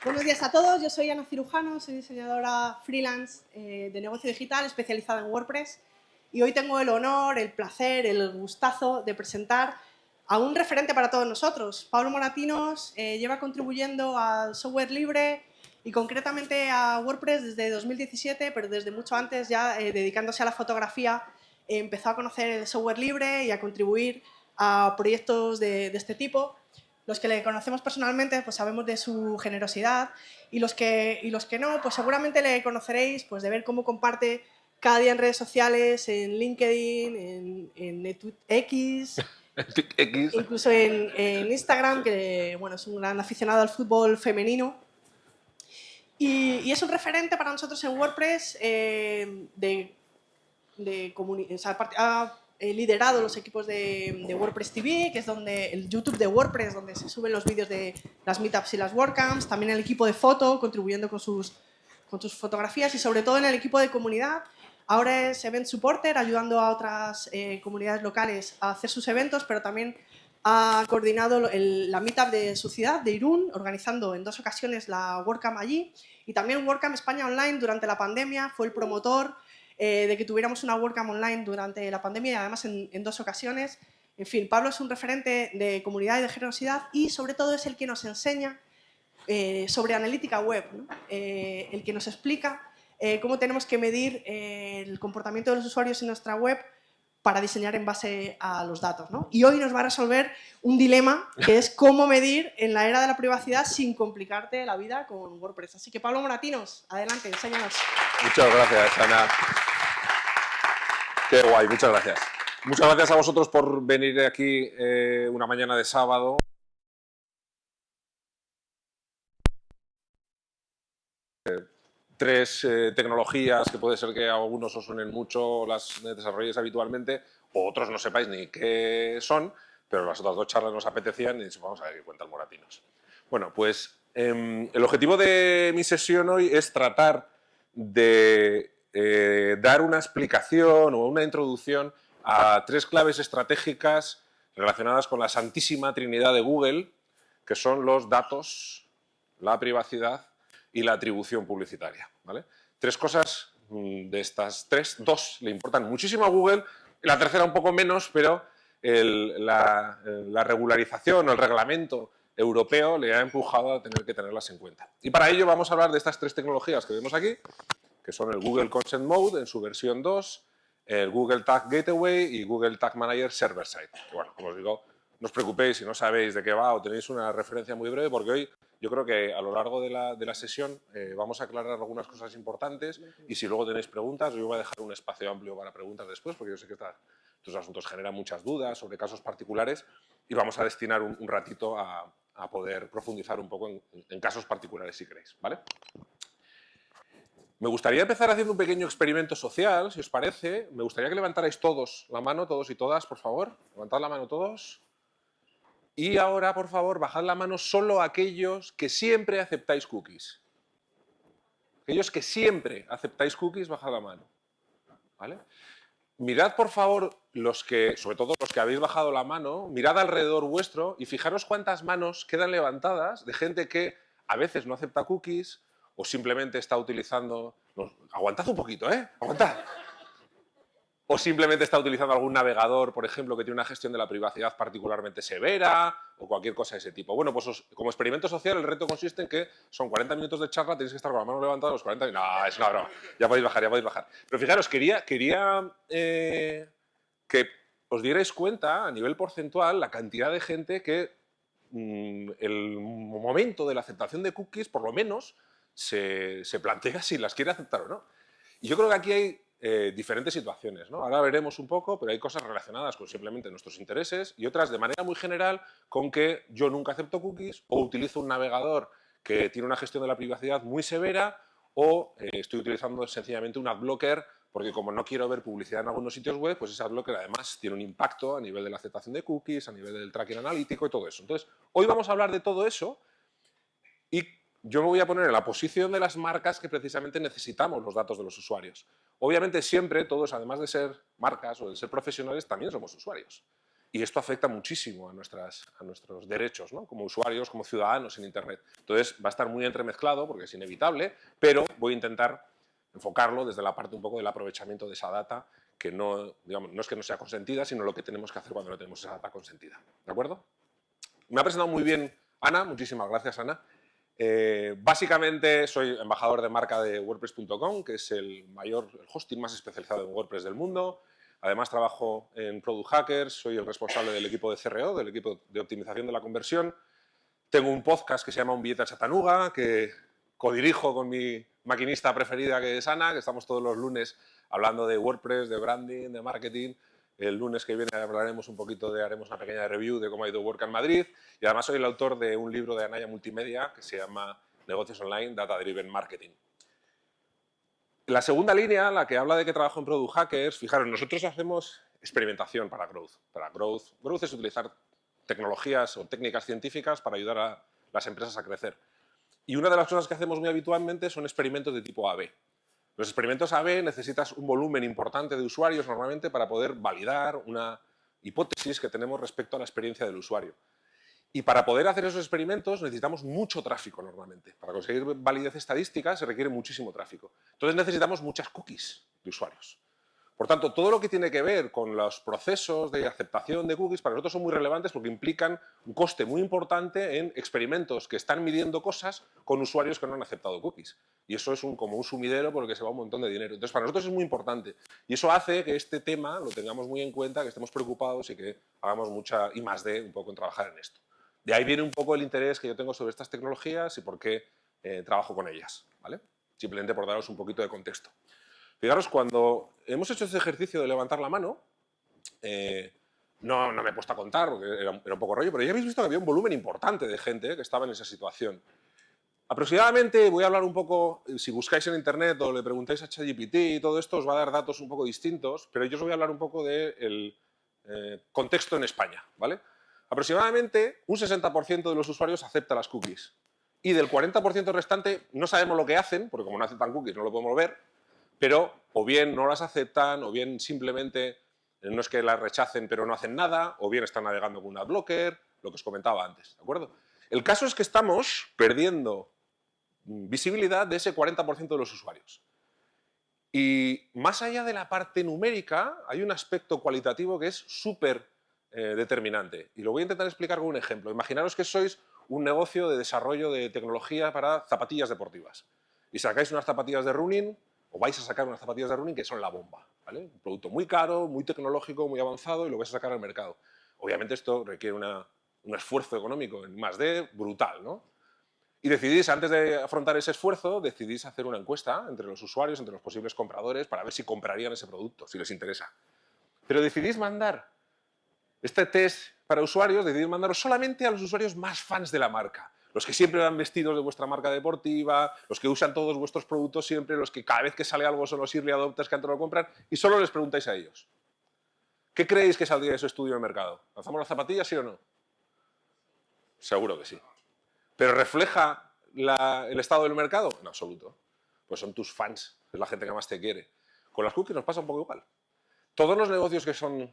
Buenos días a todos, yo soy Ana Cirujano, soy diseñadora freelance de negocio digital especializada en WordPress y hoy tengo el honor, el placer, el gustazo de presentar a un referente para todos nosotros. Pablo Moratinos lleva contribuyendo al software libre y concretamente a WordPress desde 2017, pero desde mucho antes ya dedicándose a la fotografía, empezó a conocer el software libre y a contribuir a proyectos de este tipo. Los que le conocemos personalmente pues sabemos de su generosidad y los que no, pues seguramente le conoceréis pues de ver cómo comparte cada día en redes sociales, en LinkedIn, en X, incluso en Instagram, que bueno, es un gran aficionado al fútbol femenino. Y es un referente para nosotros en WordPress o sea, ha liderado los equipos de WordPress TV, que es donde el YouTube de WordPress, donde se suben los vídeos de las meetups y las WordCamps, también el equipo de foto, contribuyendo con sus fotografías y sobre todo en el equipo de comunidad. Ahora es Event Supporter, ayudando a otras comunidades locales a hacer sus eventos, pero también ha coordinado la meetup de su ciudad, de Irún, organizando en 2 ocasiones la WordCamp allí, y también WordCamp España Online durante la pandemia, fue el promotor de que tuviéramos una WordCamp online durante la pandemia y además en 2 ocasiones. En fin, Pablo es un referente de comunidad y de generosidad y sobre todo es el que nos enseña sobre analítica web, ¿no? El que nos explica cómo tenemos que medir el comportamiento de los usuarios en nuestra web para diseñar en base a los datos, ¿no? Y hoy nos va a resolver un dilema que es cómo medir en la era de la privacidad sin complicarte la vida con WordPress. Así que Pablo Moratinos, adelante, enséñanos. Muchas gracias, Ana. Qué guay, muchas gracias. Muchas gracias a vosotros por venir aquí una mañana de sábado. Tres tecnologías que puede ser que a algunos os suenen mucho, las desarrolléis habitualmente, o otros no sepáis ni qué son, pero las otras 2 charlas nos apetecían y vamos a ver qué cuentan Moratinos. Bueno, pues el objetivo de mi sesión hoy es tratar de dar una explicación o una introducción a 3 claves estratégicas relacionadas con la santísima trinidad de Google, que son los datos, la privacidad y la atribución publicitaria, ¿vale? 3 cosas de estas 3, 2 le importan muchísimo a Google, la tercera un poco menos, pero la regularización o el reglamento europeo le ha empujado a tener que tenerlas en cuenta. Y para ello vamos a hablar de estas 3 tecnologías que vemos aquí, que son el Google Consent Mode en su versión 2, el Google Tag Gateway y Google Tag Manager Server-Side. Bueno, como os digo, no os preocupéis si no sabéis de qué va o tenéis una referencia muy breve, porque hoy yo creo que a lo largo de la sesión vamos a aclarar algunas cosas importantes y si luego tenéis preguntas, yo voy a dejar un espacio amplio para preguntas después, porque yo sé que estos asuntos generan muchas dudas sobre casos particulares y vamos a destinar un ratito a poder profundizar un poco en casos particulares si queréis, ¿vale? Me gustaría empezar haciendo un pequeño experimento social, si os parece. Me gustaría que levantarais todos la mano, todos y todas, por favor. Levantad la mano todos. Y ahora, por favor, bajad la mano solo aquellos que siempre aceptáis cookies. Aquellos que siempre aceptáis cookies, bajad la mano. ¿Vale? Mirad, por favor, sobre todo los que habéis bajado la mano, mirad alrededor vuestro y fijaros cuántas manos quedan levantadas de gente que a veces no acepta cookies o simplemente está utilizando... No, aguantad un poquito, ¿eh? Aguantad. O simplemente está utilizando algún navegador, por ejemplo, que tiene una gestión de la privacidad particularmente severa o cualquier cosa de ese tipo. Bueno, pues como experimento social el reto consiste en que son 40 minutos de charla, tenéis que estar con la mano levantada los 40 minutos. No, es una broma. Ya podéis bajar, ya podéis bajar. Pero fijaros, quería que os dierais cuenta a nivel porcentual la cantidad de gente que el momento de la aceptación de cookies, por lo menos, se plantea si las quiere aceptar o no. Y yo creo que aquí hay diferentes situaciones, ¿no? Ahora veremos un poco, pero hay cosas relacionadas con simplemente nuestros intereses y otras de manera muy general con que yo nunca acepto cookies o utilizo un navegador que tiene una gestión de la privacidad muy severa o estoy utilizando sencillamente un adblocker porque como no quiero ver publicidad en algunos sitios web, pues ese adblocker además tiene un impacto a nivel de la aceptación de cookies, a nivel del tracking analítico y todo eso. Entonces, hoy vamos a hablar de todo eso y yo me voy a poner en la posición de las marcas que precisamente necesitamos los datos de los usuarios. Obviamente siempre todos, además de ser marcas o de ser profesionales, también somos usuarios. Y esto afecta muchísimo a nuestros derechos, ¿no? Como usuarios, como ciudadanos en Internet. Entonces va a estar muy entremezclado porque es inevitable, pero voy a intentar enfocarlo desde la parte un poco del aprovechamiento de esa data, que no, digamos, no es que no sea consentida, sino lo que tenemos que hacer cuando no tenemos esa data consentida. ¿De acuerdo? Me ha presentado muy bien Ana, muchísimas gracias Ana. Básicamente soy embajador de marca de WordPress.com, que es el hosting más especializado en WordPress del mundo. Además trabajo en Product Hackers, soy el responsable del equipo de CRO, del equipo de optimización de la conversión. Tengo un podcast que se llama Un billete a Chattanooga, que codirijo con mi maquinista preferida, que es Ana, que estamos todos los lunes hablando de WordPress, de branding, de marketing. El lunes que viene hablaremos un poquito haremos una pequeña review de cómo ha ido WordCamp Madrid. Y además soy el autor de un libro de Anaya Multimedia que se llama Negocios Online, Data Driven Marketing. La segunda línea, la que habla de que trabajo en Product Hackers, fijaros, nosotros hacemos experimentación para Growth. Growth es utilizar tecnologías o técnicas científicas para ayudar a las empresas a crecer. Y una de las cosas que hacemos muy habitualmente son experimentos de tipo A/B. Los experimentos A/B necesitas un volumen importante de usuarios normalmente para poder validar una hipótesis que tenemos respecto a la experiencia del usuario. Y para poder hacer esos experimentos necesitamos mucho tráfico normalmente. Para conseguir validez estadística se requiere muchísimo tráfico. Entonces necesitamos muchas cookies de usuarios. Por tanto, todo lo que tiene que ver con los procesos de aceptación de cookies para nosotros son muy relevantes porque implican un coste muy importante en experimentos que están midiendo cosas con usuarios que no han aceptado cookies. Y eso es como un sumidero por el que se va un montón de dinero. Entonces, para nosotros es muy importante. Y eso hace que este tema lo tengamos muy en cuenta, que estemos preocupados y que hagamos mucha I+D un poco en trabajar en esto. De ahí viene un poco el interés que yo tengo sobre estas tecnologías y por qué trabajo con ellas, ¿vale? Simplemente por daros un poquito de contexto. Fijaros, cuando hemos hecho ese ejercicio de levantar la mano, no me he puesto a contar porque era un poco rollo, pero ya habéis visto que había un volumen importante de gente que estaba en esa situación. Aproximadamente, voy a hablar un poco, si buscáis en internet o le preguntáis a ChatGPT y todo esto, os va a dar datos un poco distintos, pero yo os voy a hablar un poco del contexto en España, ¿vale? Aproximadamente un 60% de los usuarios acepta las cookies y del 40% restante no sabemos lo que hacen, porque como no aceptan cookies no lo podemos ver, pero o bien no las aceptan, o bien simplemente no es que las rechacen pero no hacen nada, o bien están navegando con un adblocker, lo que os comentaba antes, ¿de acuerdo? El caso es que estamos perdiendo visibilidad de ese 40% de los usuarios. Y más allá de la parte numérica, hay un aspecto cualitativo que es súper determinante. Y lo voy a intentar explicar con un ejemplo. Imaginaros que sois un negocio de desarrollo de tecnología para zapatillas deportivas. Y sacáis unas zapatillas de running, o vais a sacar unas zapatillas de running que son la bomba, ¿vale? Un producto muy caro, muy tecnológico, muy avanzado y lo vais a sacar al mercado. Obviamente esto requiere un esfuerzo económico en +D brutal, ¿no? Y decidís, antes de afrontar ese esfuerzo, decidís hacer una encuesta entre los usuarios, entre los posibles compradores, para ver si comprarían ese producto, si les interesa. Pero decidís mandar este test para usuarios, decidís mandarlo solamente a los usuarios más fans de la marca. Los que siempre van vestidos de vuestra marca deportiva, los que usan todos vuestros productos siempre, los que cada vez que sale algo son los early adopters que antes lo compran, y solo les preguntáis a ellos. ¿Qué creéis que saldría de ese estudio de mercado? ¿Lanzamos las zapatillas, sí o no? Seguro que sí. ¿Pero refleja el estado del mercado? En absoluto. Pues son tus fans, es la gente que más te quiere. Con las cookies nos pasa un poco igual. Todos los negocios que son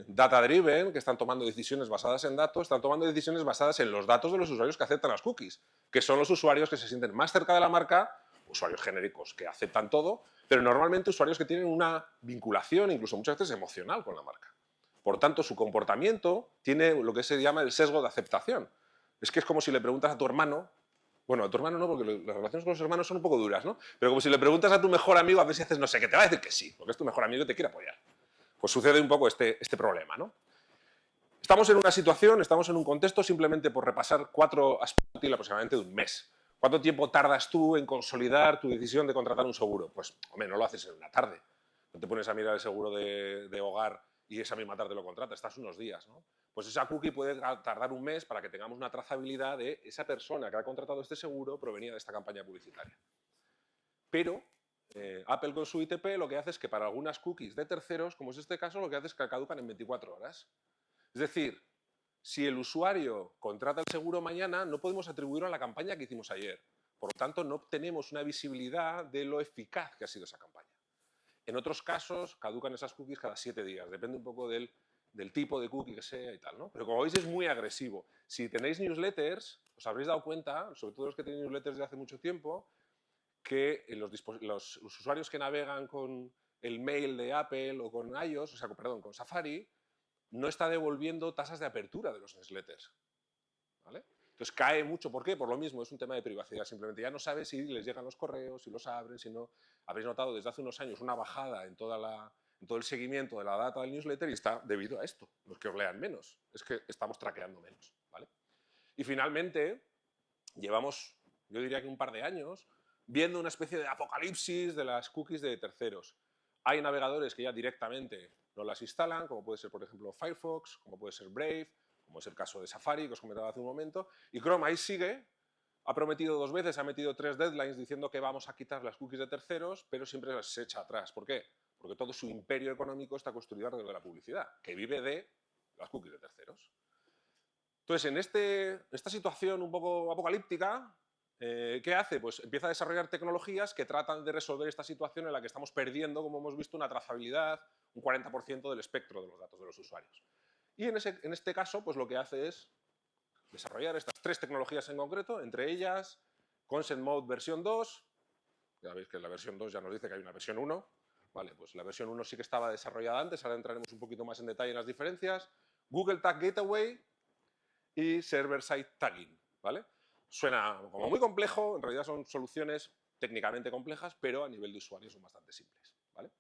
data-driven, que están tomando decisiones basadas en datos, están tomando decisiones basadas en los datos de los usuarios que aceptan las cookies, que son los usuarios que se sienten más cerca de la marca, usuarios genéricos que aceptan todo, pero normalmente usuarios que tienen una vinculación, incluso muchas veces emocional, con la marca. Por tanto, su comportamiento tiene lo que se llama el sesgo de aceptación. Es que es como si le preguntas a tu hermano, bueno, a tu hermano no, porque las relaciones con los hermanos son un poco duras, ¿no? Pero como si le preguntas a tu mejor amigo a ver si haces no sé qué, te va a decir que sí, porque es tu mejor amigo y te quiere apoyar. Pues sucede un poco este problema, ¿no? Estamos en una situación, estamos en un contexto, simplemente por repasar 4 aspectos aproximadamente de un mes. ¿Cuánto tiempo tardas tú en consolidar tu decisión de contratar un seguro? Pues, hombre, no lo haces en una tarde. No te pones a mirar el seguro de hogar y esa misma tarde lo contratas, estás unos días, ¿no? Pues esa cookie puede tardar un mes para que tengamos una trazabilidad de esa persona que ha contratado este seguro provenía de esta campaña publicitaria. Pero Apple con su ITP lo que hace es que para algunas cookies de terceros, como es este caso, lo que hace es que caducan en 24 horas. Es decir, si el usuario contrata el seguro mañana, no podemos atribuirlo a la campaña que hicimos ayer. Por lo tanto, no obtenemos una visibilidad de lo eficaz que ha sido esa campaña. En otros casos, caducan esas cookies cada 7 días. Depende un poco del del tipo de cookie que sea y tal, ¿no? Pero como veis es muy agresivo. Si tenéis newsletters, os habréis dado cuenta, sobre todo los que tienen newsletters de hace mucho tiempo, que los usuarios que navegan con el mail de Apple o con iOS, o sea, perdón, con Safari, no está devolviendo tasas de apertura de los newsletters, ¿vale? Entonces cae mucho. ¿Por qué? Por lo mismo, es un tema de privacidad. Simplemente ya no sabe si les llegan los correos, si los abren, si no. Habréis notado desde hace unos años una bajada en todo el seguimiento de la data del newsletter y está debido a esto. No es que os lean menos, es que estamos traqueando menos, ¿vale? Y finalmente, llevamos, yo diría que un par de años, viendo una especie de apocalipsis de las cookies de terceros. Hay navegadores que ya directamente no las instalan, como puede ser, por ejemplo, Firefox, como puede ser Brave, como es el caso de Safari, que os comentaba hace un momento, y Chrome ahí sigue, ha prometido 2 veces, ha metido 3 deadlines diciendo que vamos a quitar las cookies de terceros, pero siempre las echa atrás. ¿Por qué? Porque todo su imperio económico está construido alrededor de la publicidad, que vive de las cookies de terceros. Entonces, en esta situación un poco apocalíptica, ¿qué hace? Pues empieza a desarrollar tecnologías que tratan de resolver esta situación en la que estamos perdiendo, como hemos visto, una trazabilidad, un 40% del espectro de los datos de los usuarios. Y en este caso, pues lo que hace es desarrollar estas 3 tecnologías en concreto, entre ellas Consent Mode versión 2, ya veis que la versión 2 ya nos dice que hay una versión 1, vale, pues la versión 1 sí que estaba desarrollada antes, ahora entraremos un poquito más en detalle en las diferencias, Google Tag Gateway y Server-Side Tagging, ¿vale? Suena como muy complejo, en realidad son soluciones técnicamente complejas, pero a nivel de usuario son bastante simples, ¿vale?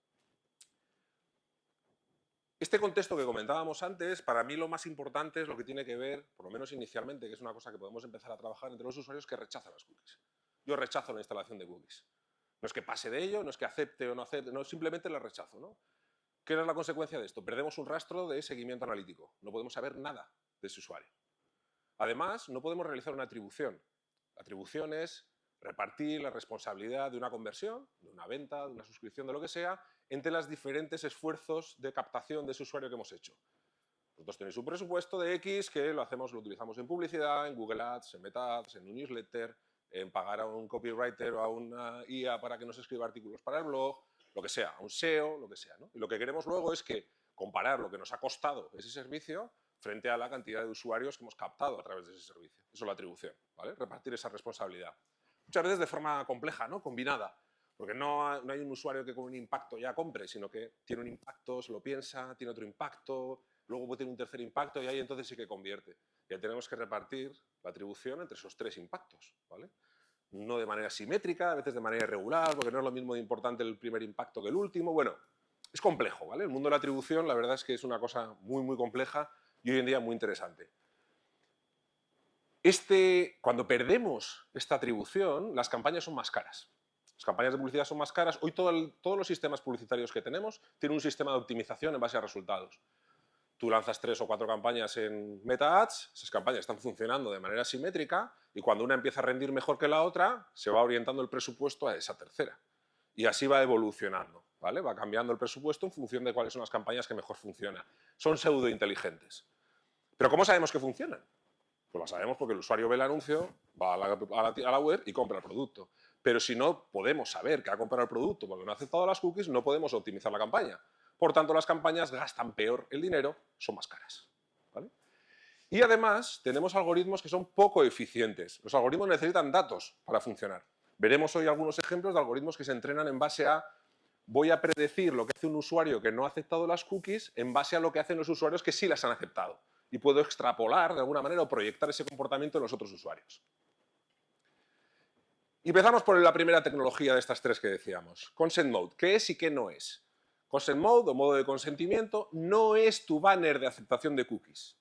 Este contexto que comentábamos antes, para mí lo más importante es lo que tiene que ver, por lo menos inicialmente, que es una cosa que podemos empezar a trabajar entre los usuarios, que rechazan las cookies. Yo rechazo la instalación de cookies. No es que pase de ello, no es que acepte o no acepte, no, simplemente la rechazo, ¿no? ¿Qué es la consecuencia de esto? Perdemos un rastro de seguimiento analítico. No podemos saber nada de ese usuario. Además, no podemos realizar una atribución. La atribución es repartir la responsabilidad de una conversión, de una venta, de una suscripción, de lo que sea, entre los diferentes esfuerzos de captación de ese usuario que hemos hecho. Vosotros tenéis un presupuesto de X que lo utilizamos en publicidad, en Google Ads, en Meta Ads, en un newsletter, en pagar a un copywriter o a una IA para que nos escriba artículos para el blog, lo que sea, a un SEO, lo que sea, ¿no? Y lo que queremos luego es que comparar lo que nos ha costado ese servicio frente a la cantidad de usuarios que hemos captado a través de ese servicio. Eso es la atribución, ¿vale? Repartir esa responsabilidad. Muchas veces de forma compleja, ¿no? Combinada, porque no hay un usuario que con un impacto ya compre, sino que tiene un impacto, se lo piensa, tiene otro impacto, luego tiene un tercer impacto y ahí entonces sí que convierte. Y ahí tenemos que repartir la atribución entre esos 3 impactos, ¿vale? No de manera simétrica, a veces de manera irregular, porque no es lo mismo de importante el primer impacto que el último. Bueno, es complejo, ¿vale? El mundo de la atribución, la verdad es que es una cosa muy, muy compleja y hoy en día muy interesante. Cuando perdemos esta atribución, las campañas son más caras. Las campañas de publicidad son más caras. Hoy todos los sistemas publicitarios que tenemos tienen un sistema de optimización en base a resultados. Tú lanzas 3 o 4 campañas en Meta Ads, esas campañas están funcionando de manera simétrica y cuando una empieza a rendir mejor que la otra, se va orientando el presupuesto a esa tercera. Y así va evolucionando, ¿vale? Va cambiando el presupuesto en función de cuáles son las campañas que mejor funcionan. Son pseudo-inteligentes. ¿Pero cómo sabemos que funcionan? Pues lo sabemos porque el usuario ve el anuncio, va a la web y compra el producto. Pero si no podemos saber que ha comprado el producto porque no ha aceptado las cookies, no podemos optimizar la campaña. Por tanto, las campañas gastan peor el dinero, son más caras, ¿vale? Y además, tenemos algoritmos que son poco eficientes. Los algoritmos necesitan datos para funcionar. Veremos hoy algunos ejemplos de algoritmos que se entrenan en base a voy a predecir lo que hace un usuario que no ha aceptado las cookies en base a lo que hacen los usuarios que sí las han aceptado. Y puedo extrapolar de alguna manera o proyectar ese comportamiento en los otros usuarios. Y empezamos por la primera tecnología de estas 3 que decíamos. Consent Mode. ¿Qué es y qué no es? Consent Mode o modo de consentimiento no es tu banner de aceptación de cookies,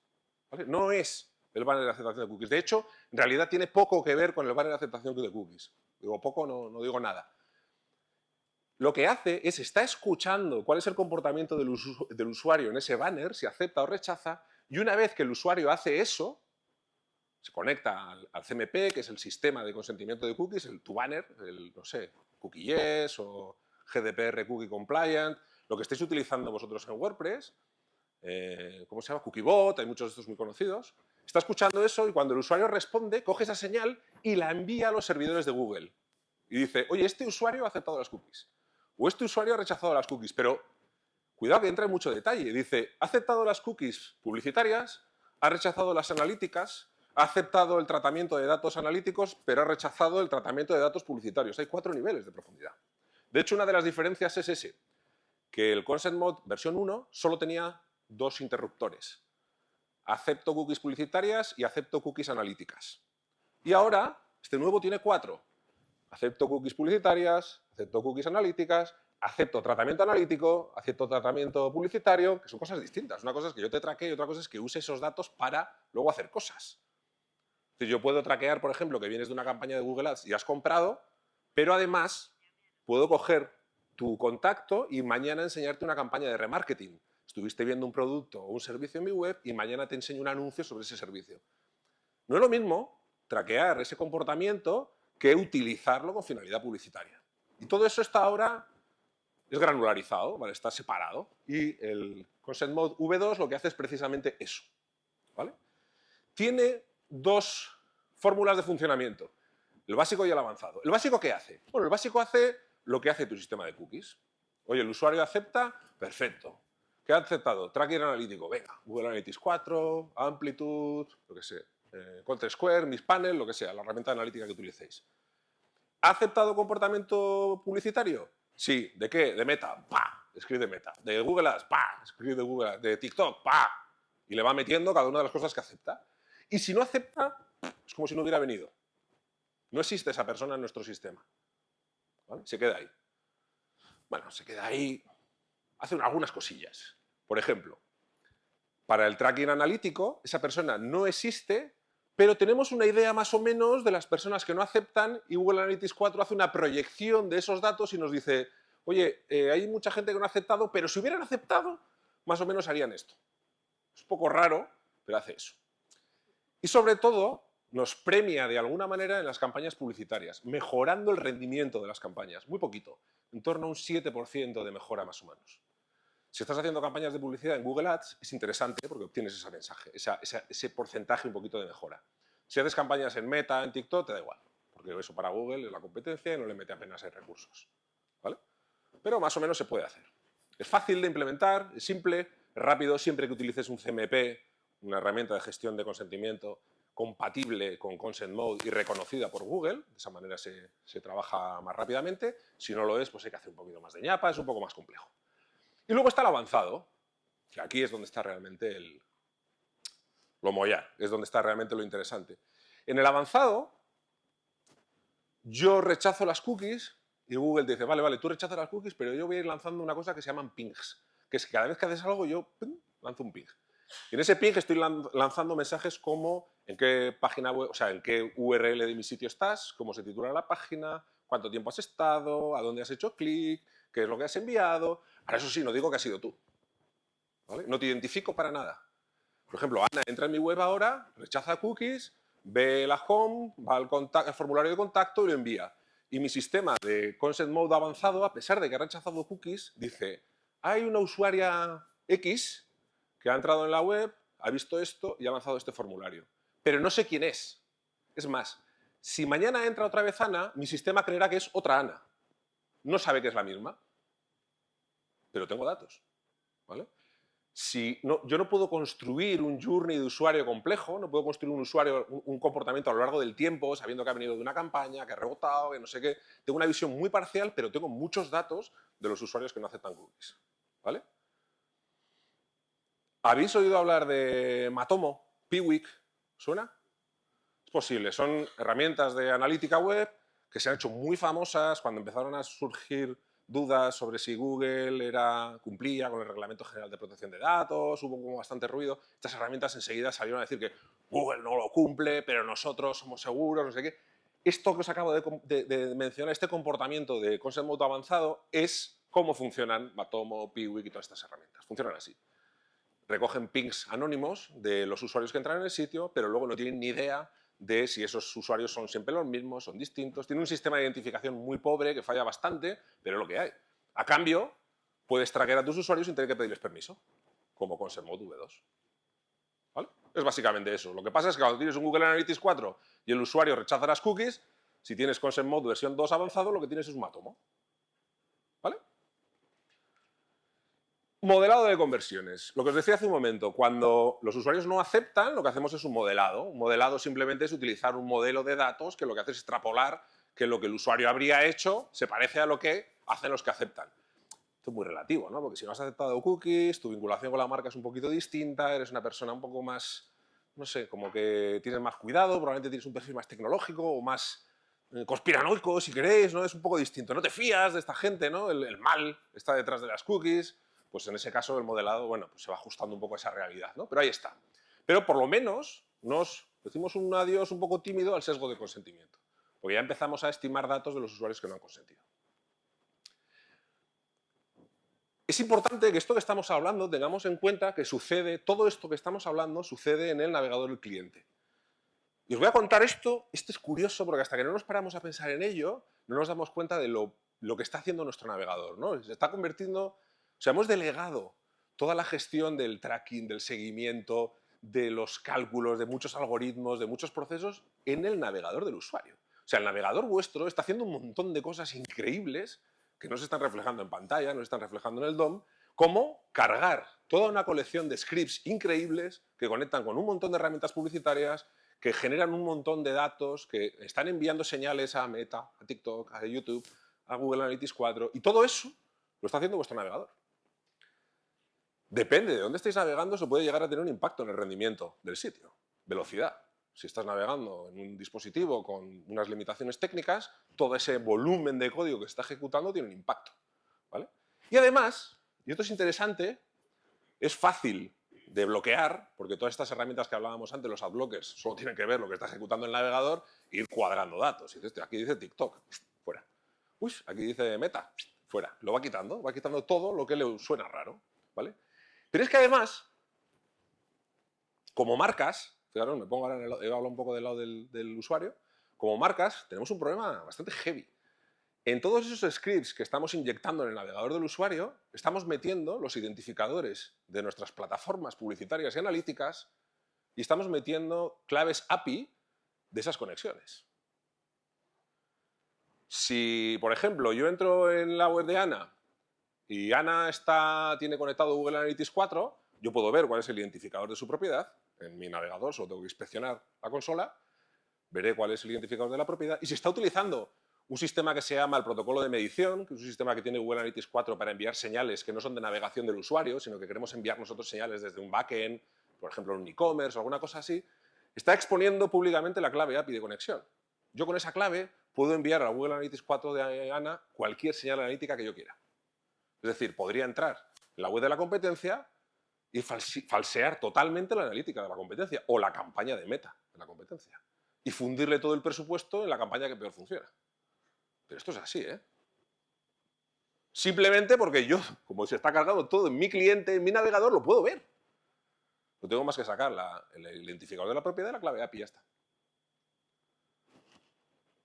¿vale? No es el banner de aceptación de cookies. De hecho, en realidad tiene poco que ver con el banner de aceptación de cookies. Digo poco, no digo nada. Lo que hace es, está escuchando cuál es el comportamiento del usuario en ese banner, si acepta o rechaza, y una vez que el usuario hace eso, se conecta al CMP, que es el sistema de consentimiento de cookies, tu banner, no sé, Cookie Yes o GDPR Cookie Compliant, lo que estéis utilizando vosotros en WordPress, ¿cómo se llama? Cookiebot, hay muchos de estos muy conocidos. Está escuchando eso y cuando el usuario responde, coge esa señal y la envía a los servidores de Google. Y dice, oye, este usuario ha aceptado las cookies. O este usuario ha rechazado las cookies, pero cuidado que entra en mucho detalle. Dice, ha aceptado las cookies publicitarias, ha rechazado las analíticas, ha aceptado el tratamiento de datos analíticos, pero ha rechazado el tratamiento de datos publicitarios. Hay 4 niveles de profundidad. De hecho, una de las diferencias es ese, que el Consent Mode versión 1 solo tenía 2 interruptores. Acepto cookies publicitarias y acepto cookies analíticas. Y ahora, este nuevo tiene 4. Acepto cookies publicitarias, acepto cookies analíticas, acepto tratamiento analítico, acepto tratamiento publicitario, que son cosas distintas. Una cosa es que yo te traquee y otra cosa es que use esos datos para luego hacer cosas. Es decir, yo puedo traquear, por ejemplo, que vienes de una campaña de Google Ads y has comprado, pero además puedo coger tu contacto y mañana enseñarte una campaña de remarketing. Estuviste viendo un producto o un servicio en mi web y mañana te enseño un anuncio sobre ese servicio. No es lo mismo traquear ese comportamiento que utilizarlo con finalidad publicitaria. Y todo eso está ahora, es granularizado, ¿vale? Está separado. Y el Consent Mode V2 lo que hace es precisamente eso. ¿Vale? Tiene 2 fórmulas de funcionamiento, el básico y el avanzado. ¿El básico qué hace? Bueno, el básico hace lo que hace tu sistema de cookies. Oye, el usuario acepta, perfecto. ¿Qué ha aceptado? Tracking analítico, venga, Google Analytics 4, Amplitude, lo que sea, Content Square, Mixpanel, lo que sea, la herramienta analítica que utilicéis. ¿Ha aceptado comportamiento publicitario? Sí. ¿De qué? De Meta, ¡pa! Escribe de Meta. De Google Ads, ¡pa! Escribe de Google Ads. De TikTok, ¡pa! Y le va metiendo cada una de las cosas que acepta. Y si no acepta, es como si no hubiera venido. No existe esa persona en nuestro sistema. ¿Vale? Se queda ahí. Bueno, se queda ahí, hace algunas cosillas. Por ejemplo, para el tracking analítico, esa persona no existe, pero tenemos una idea más o menos de las personas que no aceptan y Google Analytics 4 hace una proyección de esos datos y nos dice, oye, hay mucha gente que no ha aceptado, pero si hubieran aceptado, más o menos harían esto. Es un poco raro, pero hace eso. Y sobre todo, nos premia de alguna manera en las campañas publicitarias, mejorando el rendimiento de las campañas, muy poquito, en torno a un 7% de mejora más o menos. Si estás haciendo campañas de publicidad en Google Ads, es interesante porque obtienes ese mensaje, ese porcentaje un poquito de mejora. Si haces campañas en Meta, en TikTok, te da igual, porque eso para Google es la competencia y no le mete apenas recursos. ¿Vale? Pero más o menos se puede hacer. Es fácil de implementar, es simple, es rápido, siempre que utilices un CMP, una herramienta de gestión de consentimiento compatible con Consent Mode y reconocida por Google, de esa manera se trabaja más rápidamente. Si no lo es, pues hay que hacer un poquito más de ñapa, es un poco más complejo. Y luego está el avanzado, que aquí es donde está realmente lo mollar, es donde está realmente lo interesante. En el avanzado, yo rechazo las cookies y Google te dice, vale, tú rechazas las cookies, pero yo voy a ir lanzando una cosa que se llaman pings, que es que cada vez que haces algo yo lanzo un ping. Y en ese ping estoy lanzando mensajes como en qué página web, o sea, en qué URL de mi sitio estás, cómo se titula la página, cuánto tiempo has estado, a dónde has hecho clic, qué es lo que has enviado. Ahora, eso sí, no digo que has sido tú. ¿Vale? No te identifico para nada. Por ejemplo, Ana entra en mi web ahora, rechaza cookies, ve la home, va al formulario de contacto y lo envía. Y mi sistema de Consent Mode avanzado, a pesar de que ha rechazado cookies, dice, hay una usuaria X que ha entrado en la web, ha visto esto y ha lanzado este formulario. Pero no sé quién es. Es más, si mañana entra otra vez Ana, mi sistema creerá que es otra Ana. No sabe que es la misma, pero tengo datos. ¿Vale? Yo no puedo construir un journey de usuario complejo, no puedo construir un comportamiento a lo largo del tiempo, sabiendo que ha venido de una campaña, que ha rebotado, que no sé qué. Tengo una visión muy parcial, pero tengo muchos datos de los usuarios que no aceptan cookies. ¿Vale? ¿Habéis oído hablar de Matomo, Piwik? ¿Suena? Es posible, son herramientas de analítica web que se han hecho muy famosas cuando empezaron a surgir dudas sobre si Google cumplía con el Reglamento General de Protección de Datos, hubo como bastante ruido. Estas herramientas enseguida salieron a decir que Google no lo cumple, pero nosotros somos seguros, no sé qué. Esto que os acabo de mencionar, este comportamiento de Consent Mode avanzado, es cómo funcionan Matomo, Piwik y todas estas herramientas. Funcionan así. Recogen pings anónimos de los usuarios que entran en el sitio, pero luego no tienen ni idea de si esos usuarios son siempre los mismos, son distintos. Tiene un sistema de identificación muy pobre que falla bastante, pero es lo que hay. A cambio, puedes traquear a tus usuarios sin tener que pedirles permiso, como Consent Mode V2. ¿Vale? Es básicamente eso. Lo que pasa es que cuando tienes un Google Analytics 4 y el usuario rechaza las cookies, si tienes Consent Mode versión 2 avanzado, lo que tienes es un Matomo. ¿Vale? Modelado de conversiones. Lo que os decía hace un momento, cuando los usuarios no aceptan, lo que hacemos es un modelado. Un modelado simplemente es utilizar un modelo de datos que lo que hace es extrapolar que lo que el usuario habría hecho se parece a lo que hacen los que aceptan. Esto es muy relativo, ¿no? Porque si no has aceptado cookies, tu vinculación con la marca es un poquito distinta, eres una persona un poco más, no sé, como que tienes más cuidado, probablemente tienes un perfil más tecnológico o más conspiranoico, si queréis, ¿no? Es un poco distinto. No te fías de esta gente, ¿no? El mal está detrás de las cookies. Pues en ese caso el modelado, bueno, pues se va ajustando un poco a esa realidad, ¿no? Pero ahí está. Pero por lo menos nos decimos un adiós un poco tímido al sesgo de consentimiento, porque ya empezamos a estimar datos de los usuarios que no han consentido. Es importante que esto que estamos hablando tengamos en cuenta que sucede, todo esto que estamos hablando sucede en el navegador del cliente. Y os voy a contar esto es curioso porque hasta que no nos paramos a pensar en ello, no nos damos cuenta de lo que está haciendo nuestro navegador, ¿no? Se está convirtiendo, o sea, hemos delegado toda la gestión del tracking, del seguimiento, de los cálculos, de muchos algoritmos, de muchos procesos en el navegador del usuario. O sea, el navegador vuestro está haciendo un montón de cosas increíbles que no se están reflejando en pantalla, no se están reflejando en el DOM, como cargar toda una colección de scripts increíbles que conectan con un montón de herramientas publicitarias, que generan un montón de datos, que están enviando señales a Meta, a TikTok, a YouTube, a Google Analytics 4, y todo eso lo está haciendo vuestro navegador. Depende de dónde estéis navegando, eso puede llegar a tener un impacto en el rendimiento del sitio. Velocidad. Si estás navegando en un dispositivo con unas limitaciones técnicas, todo ese volumen de código que se está ejecutando tiene un impacto, ¿vale? Y además, y esto es interesante, es fácil de bloquear, porque todas estas herramientas que hablábamos antes, los adblockers, solo tienen que ver lo que está ejecutando el navegador e ir cuadrando datos. Y dices, aquí dice TikTok, fuera. Uy, aquí dice Meta, fuera. Lo va quitando todo lo que le suena raro, ¿vale? Pero es que además, como marcas, fijaros, me pongo ahora he hablado un poco del lado del usuario, como marcas tenemos un problema bastante heavy. En todos esos scripts que estamos inyectando en el navegador del usuario, estamos metiendo los identificadores de nuestras plataformas publicitarias y analíticas y estamos metiendo claves API de esas conexiones. Si, por ejemplo, yo entro en la web de Ana y Ana tiene conectado Google Analytics 4, yo puedo ver cuál es el identificador de su propiedad en mi navegador, solo tengo que inspeccionar la consola, veré cuál es el identificador de la propiedad y si está utilizando un sistema que se llama el protocolo de medición, que es un sistema que tiene Google Analytics 4 para enviar señales que no son de navegación del usuario, sino que queremos enviar nosotros señales desde un backend, por ejemplo en un e-commerce o alguna cosa así, está exponiendo públicamente la clave API de conexión. Yo con esa clave puedo enviar a Google Analytics 4 de Ana cualquier señal analítica que yo quiera. Es decir, podría entrar en la web de la competencia y falsear totalmente la analítica de la competencia o la campaña de Meta de la competencia y fundirle todo el presupuesto en la campaña que peor funciona. Pero esto es así, ¿eh? Simplemente porque yo, como se está cargando todo en mi cliente, en mi navegador, lo puedo ver. No tengo más que sacar el identificador de la propiedad y la clave API y ya está.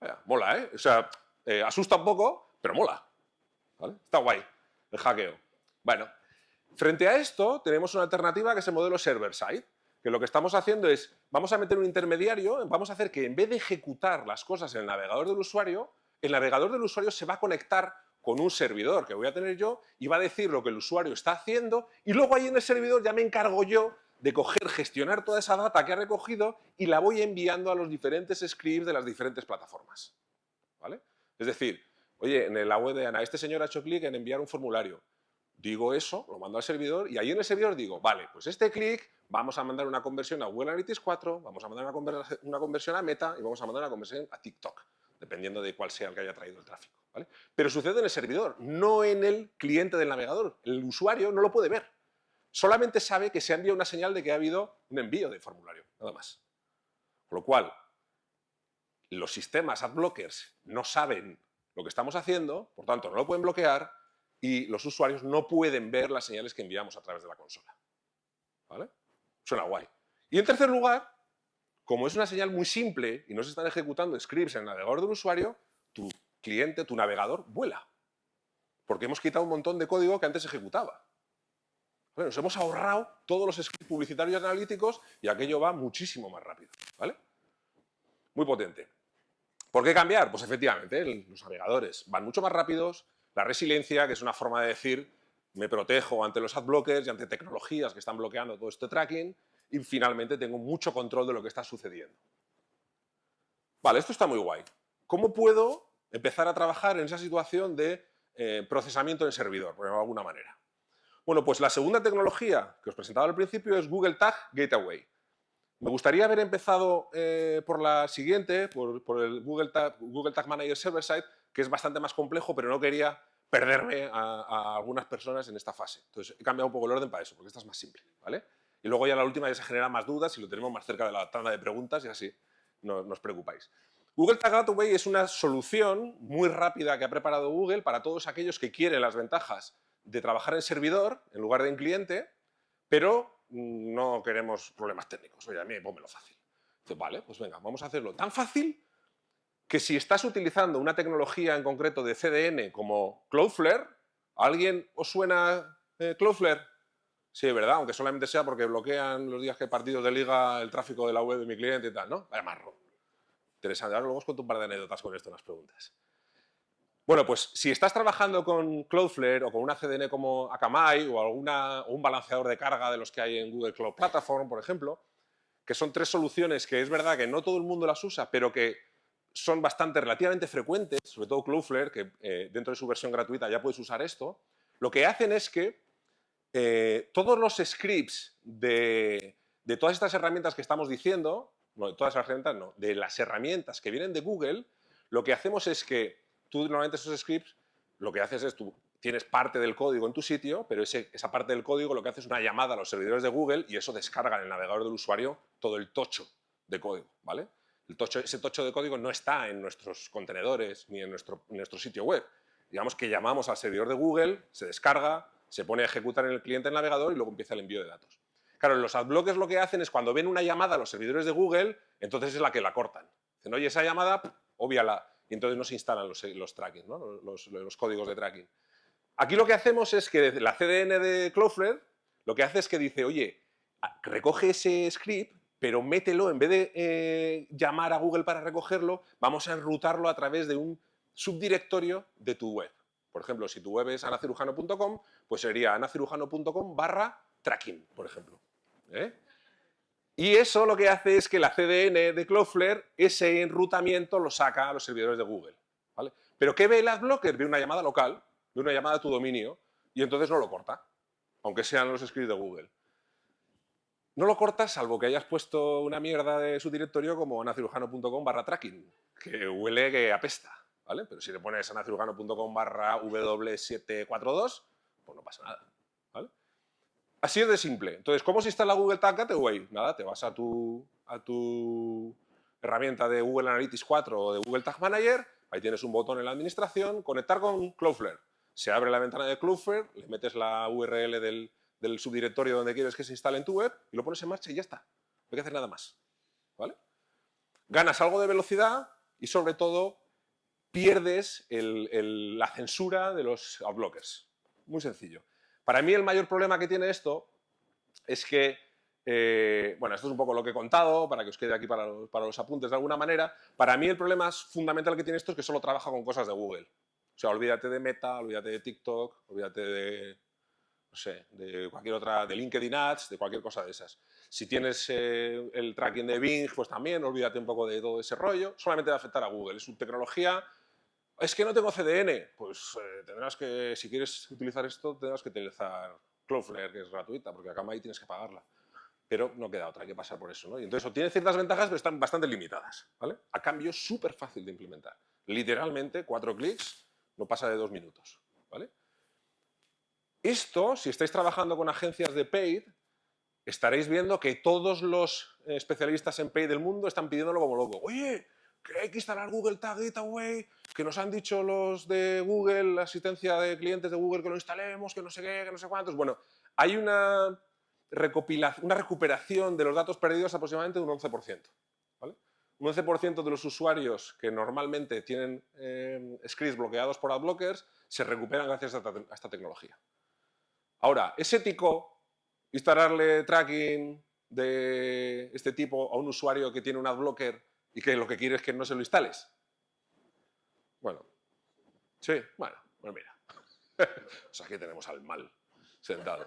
Vaya, mola, ¿eh? O sea, asusta un poco, pero mola. ¿Vale? Está guay el hackeo. Bueno, frente a esto tenemos una alternativa que es el modelo server-side, que lo que estamos haciendo es, vamos a meter un intermediario, vamos a hacer que en vez de ejecutar las cosas en el navegador del usuario, el navegador del usuario se va a conectar con un servidor que voy a tener yo y va a decir lo que el usuario está haciendo y luego ahí en el servidor ya me encargo yo de gestionar toda esa data que ha recogido y la voy enviando a los diferentes scripts de las diferentes plataformas. ¿Vale? Es decir, oye, en la web de Ana, este señor ha hecho clic en enviar un formulario. Digo eso, lo mando al servidor y ahí en el servidor digo, vale, pues este clic vamos a mandar una conversión a Google Analytics 4, vamos a mandar una conversión a Meta y vamos a mandar una conversión a TikTok, dependiendo de cuál sea el que haya traído el tráfico. ¿Vale? Pero sucede en el servidor, no en el cliente del navegador. El usuario no lo puede ver. Solamente sabe que se ha enviado una señal de que ha habido un envío de formulario, nada más. Con lo cual, los sistemas adblockers no saben lo que estamos haciendo, por tanto no lo pueden bloquear y los usuarios no pueden ver las señales que enviamos a través de la consola. ¿Vale? Suena guay. Y en tercer lugar, como es una señal muy simple y no se están ejecutando scripts en el navegador del usuario, tu cliente, tu navegador, vuela. Porque hemos quitado un montón de código que antes ejecutaba. ¿Vale? Nos hemos ahorrado todos los scripts publicitarios y analíticos y aquello va muchísimo más rápido. ¿Vale? Muy potente. ¿Por qué cambiar? Pues efectivamente, los navegadores van mucho más rápidos, la resiliencia, que es una forma de decir me protejo ante los adblockers y ante tecnologías que están bloqueando todo este tracking y finalmente tengo mucho control de lo que está sucediendo. Vale, esto está muy guay. ¿Cómo puedo empezar a trabajar en esa situación de procesamiento en servidor, por llamarlo de alguna manera? Bueno, pues la segunda tecnología que os presentaba al principio es Google Tag Gateway. Me gustaría haber empezado por la siguiente, por el Google Tag Manager Server-Side, que es bastante más complejo, pero no quería perderme a algunas personas en esta fase. Entonces, he cambiado un poco el orden para eso, porque esta es más simple, ¿vale? Y luego ya la última ya se generan más dudas y lo tenemos más cerca de la tanda de preguntas y así no os preocupáis. Google Tag Gateway es una solución muy rápida que ha preparado Google para todos aquellos que quieren las ventajas de trabajar en servidor en lugar de en cliente, pero no queremos problemas técnicos. Oye, a mí pónmelo fácil. Entonces, vale, pues venga, vamos a hacerlo tan fácil que si estás utilizando una tecnología en concreto de CDN como Cloudflare, ¿a alguien os suena Cloudflare? Sí, ¿verdad? Aunque solamente sea porque bloquean los días que hay partidos de liga el tráfico de la web de mi cliente y tal, ¿no? Vaya marro. Interesante. Ahora luego os cuento un par de anécdotas con esto en las preguntas. Bueno, pues si estás trabajando con Cloudflare o con una CDN como Akamai o un balanceador de carga de los que hay en Google Cloud Platform, por ejemplo, que son tres soluciones que es verdad que no todo el mundo las usa, pero que son relativamente frecuentes, sobre todo Cloudflare, que dentro de su versión gratuita ya puedes usar esto, lo que hacen es que todos los scripts de todas estas herramientas que estamos diciendo, no, de todas las herramientas no, de las herramientas que vienen de Google, lo que hacemos es que tú normalmente esos scripts, lo que haces es tú tienes parte del código en tu sitio, pero esa parte del código lo que hace es una llamada a los servidores de Google y eso descarga en el navegador del usuario todo el tocho de código, ¿vale? Ese tocho de código no está en nuestros contenedores ni en nuestro sitio web. Digamos que llamamos al servidor de Google, se descarga, se pone a ejecutar en el cliente del navegador y luego empieza el envío de datos. Claro, los adblockers lo que hacen es cuando ven una llamada a los servidores de Google, entonces es la que la cortan. Dicen, oye, esa llamada, obviala. Y entonces no se instalan los tracking, ¿no? los códigos de tracking. Aquí lo que hacemos es que la CDN de Cloudflare lo que hace es que dice, oye, recoge ese script, pero mételo, en vez de llamar a Google para recogerlo, vamos a enrutarlo a través de un subdirectorio de tu web. Por ejemplo, si tu web es anacirujano.com, pues sería anacirujano.com/tracking, por ejemplo. Y eso lo que hace es que la CDN de Cloudflare, ese enrutamiento lo saca a los servidores de Google, ¿vale? Pero ¿qué ve el adblocker? Ve una llamada local, ve una llamada a tu dominio y entonces no lo corta, aunque sean los scripts de Google. No lo cortas salvo que hayas puesto una mierda de su directorio como anacirujano.com/tracking, que huele que apesta, ¿vale? Pero si le pones anacirujano.com/w742, pues no pasa nada, ¿vale? Así es de simple. Entonces, ¿cómo se instala Google Tag Gateway? Nada, te vas a tu herramienta de Google Analytics 4 o de Google Tag Manager, ahí tienes un botón en la administración, conectar con Cloudflare. Se abre la ventana de Cloudflare, le metes la URL del subdirectorio donde quieres que se instale en tu web y lo pones en marcha y ya está. No hay que hacer nada más, ¿vale? Ganas algo de velocidad y, sobre todo, pierdes la censura de los adblockers. Muy sencillo. Para mí el mayor problema que tiene esto es que, bueno, esto es un poco lo que he contado, para que os quede aquí para los apuntes de alguna manera. Para mí el problema fundamental que tiene esto es que solo trabaja con cosas de Google. O sea, olvídate de Meta, olvídate de TikTok, olvídate de, no sé, de cualquier otra, de LinkedIn Ads, de cualquier cosa de esas. Si tienes el tracking de Bing, pues también olvídate un poco de todo ese rollo. Solamente va a afectar a Google. Es una tecnología. Es que no tengo CDN. Pues tendrás que, si quieres utilizar esto, tendrás que utilizar Cloudflare, que es gratuita, porque acá ahí tienes que pagarla. Pero no queda otra, hay que pasar por eso, ¿no? Y entonces tiene ciertas ventajas, pero están bastante limitadas, ¿vale? A cambio, es súper fácil de implementar. Literalmente, 4 clics, no pasa de 2 minutos, ¿vale? Esto, si estáis trabajando con agencias de paid, estaréis viendo que todos los especialistas en paid del mundo están pidiéndolo como loco. Oye, que hay que instalar Google Tag Gateway, que nos han dicho los de Google, la asistencia de clientes de Google, que lo instalemos, que no sé qué, que no sé cuántos. Bueno, hay una recuperación de los datos perdidos aproximadamente de un 11%. ¿Vale? Un 11% de los usuarios que normalmente tienen scripts bloqueados por adblockers se recuperan gracias a esta tecnología. Ahora, ¿es ético instalarle tracking de este tipo a un usuario que tiene un adblocker y que lo que quiere es que no se lo instales? Bueno, sí, bueno, mira. O sea, aquí tenemos al mal. sentado.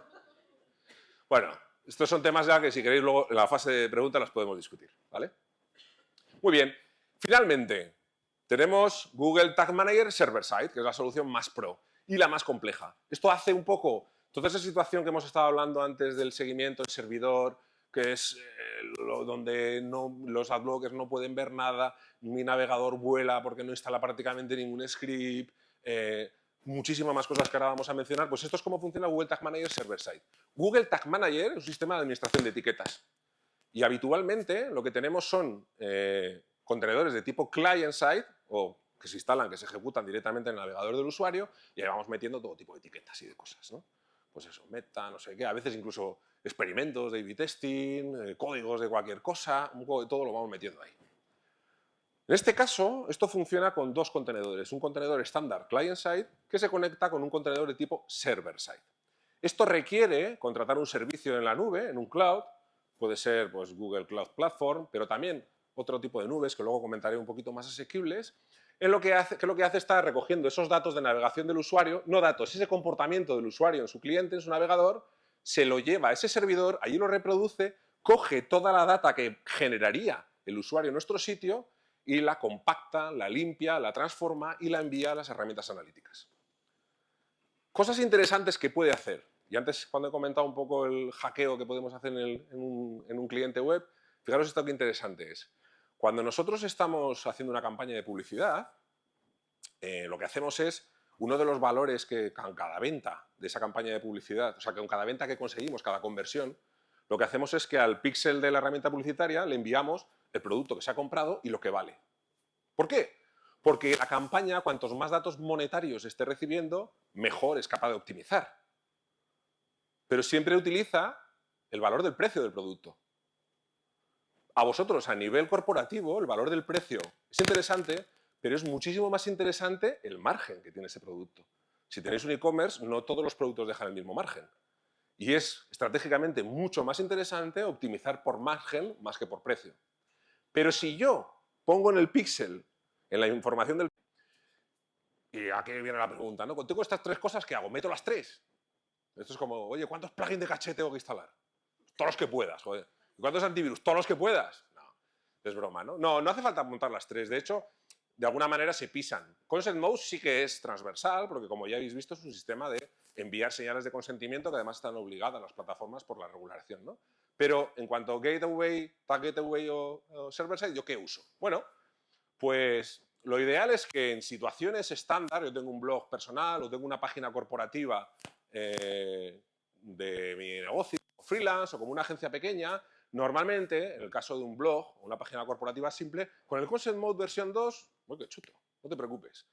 Bueno, estos son temas ya que si queréis luego en la fase de preguntas las podemos discutir, ¿vale? Muy bien. Finalmente, tenemos Google Tag Manager Server-Side, que es la solución más pro y la más compleja. Esto hace un poco toda esa situación que hemos estado hablando antes del seguimiento en servidor, que es donde los adblockers no pueden ver nada, mi navegador vuela porque no instala prácticamente ningún script, muchísimas más cosas que ahora vamos a mencionar. Pues esto es cómo funciona Google Tag Manager Server-Side. Google Tag Manager es un sistema de administración de etiquetas. Y habitualmente lo que tenemos son contenedores de tipo client-side, o que se instalan, que se ejecutan directamente en el navegador del usuario, y ahí vamos metiendo todo tipo de etiquetas y de cosas, ¿no? Pues eso, meta, no sé qué, a veces incluso experimentos de A/B testing, códigos de cualquier cosa, un poco de todo lo vamos metiendo ahí. En este caso, esto funciona con dos contenedores. Un contenedor estándar client-side que se conecta con un contenedor de tipo server-side. Esto requiere contratar un servicio en la nube, en un cloud, puede ser pues, Google Cloud Platform, pero también otro tipo de nubes que luego comentaré un poquito más asequibles, en lo que hace está recogiendo esos datos de navegación del usuario, no datos, ese comportamiento del usuario en su cliente, en su navegador, se lo lleva a ese servidor, allí lo reproduce, coge toda la data que generaría el usuario en nuestro sitio y la compacta, la limpia, la transforma y la envía a las herramientas analíticas. Cosas interesantes que puede hacer. Y antes, cuando he comentado un poco el hackeo que podemos hacer en un cliente web, fijaros esto que interesante es. Cuando nosotros estamos haciendo una campaña de publicidad, lo que hacemos es, uno de los valores que con cada venta de esa campaña de publicidad, o sea, que con cada venta que conseguimos, cada conversión, lo que hacemos es que al píxel de la herramienta publicitaria le enviamos el producto que se ha comprado y lo que vale. ¿Por qué? Porque la campaña, cuantos más datos monetarios esté recibiendo, mejor es capaz de optimizar. Pero siempre utiliza el valor del precio del producto. A vosotros, a nivel corporativo, el valor del precio es interesante, pero es muchísimo más interesante el margen que tiene ese producto. Si tenéis un e-commerce, no todos los productos dejan el mismo margen. Y es estratégicamente mucho más interesante optimizar por margen más que por precio. Pero si yo pongo en el píxel, en la información del... Y aquí viene la pregunta, ¿no? Contigo estas tres cosas, ¿qué hago? ¿Meto las tres? Esto es como, oye, ¿cuántos plugins de caché tengo que instalar? Todos los que puedas, joder. ¿Y cuántos antivirus? Todos los que puedas. No, es broma, ¿no? No hace falta montar las tres. De hecho, de alguna manera se pisan. Consent Mode sí que es transversal, porque como ya habéis visto, es un sistema de enviar señales de consentimiento que además están obligadas las plataformas por la regulación, ¿no? Pero en cuanto a Gateway, Tag Gateway o Server-Side, ¿yo qué uso? Bueno, pues lo ideal es que en situaciones estándar, yo tengo un blog personal o tengo una página corporativa de mi negocio, freelance o como una agencia pequeña, normalmente, en el caso de un blog o una página corporativa simple, con el Consent Mode versión 2, ¡uy, qué chuto! No te preocupes.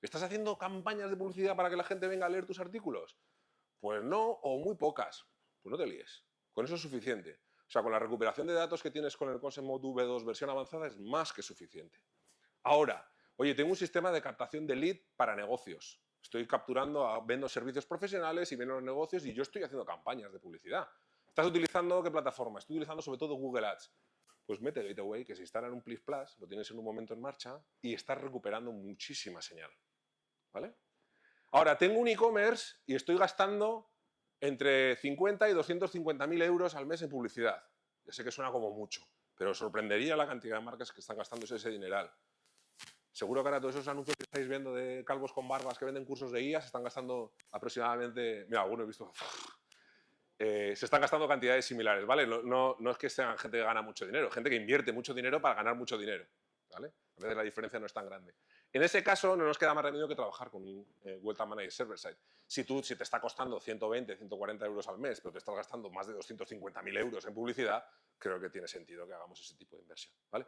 ¿Estás haciendo campañas de publicidad para que la gente venga a leer tus artículos? Pues no, o muy pocas. Pues no te líes. Con eso es suficiente. O sea, con la recuperación de datos que tienes con el Consent Mode V2 versión avanzada es más que suficiente. Ahora, oye, tengo un sistema de captación de lead para negocios. Estoy capturando, vendo servicios profesionales y vendo los negocios y yo estoy haciendo campañas de publicidad. ¿Estás utilizando qué plataforma? Estoy utilizando sobre todo Google Ads. Pues mete Gateway, que se instala en un Plis Plus, lo tienes en un momento en marcha y estás recuperando muchísima señal. ¿Vale? Ahora, tengo un e-commerce y estoy gastando entre 50 y 250.000 euros al mes en publicidad. Ya sé que suena como mucho, pero os sorprendería la cantidad de marcas que están gastándose ese dineral. Seguro que ahora todos esos anuncios que estáis viendo de calvos con barbas que venden cursos de IA se están gastando aproximadamente... Mira, alguno he visto... se están gastando cantidades similares, ¿vale? No es que sean gente que gana mucho dinero, gente que invierte mucho dinero para ganar mucho dinero, ¿vale? A veces la diferencia no es tan grande. En ese caso, no nos queda más remedio que trabajar con un Google Tag Manager Server-Side. Si te está costando 120, 140 euros al mes, pero te estás gastando más de 250.000 euros en publicidad, creo que tiene sentido que hagamos ese tipo de inversión, ¿vale?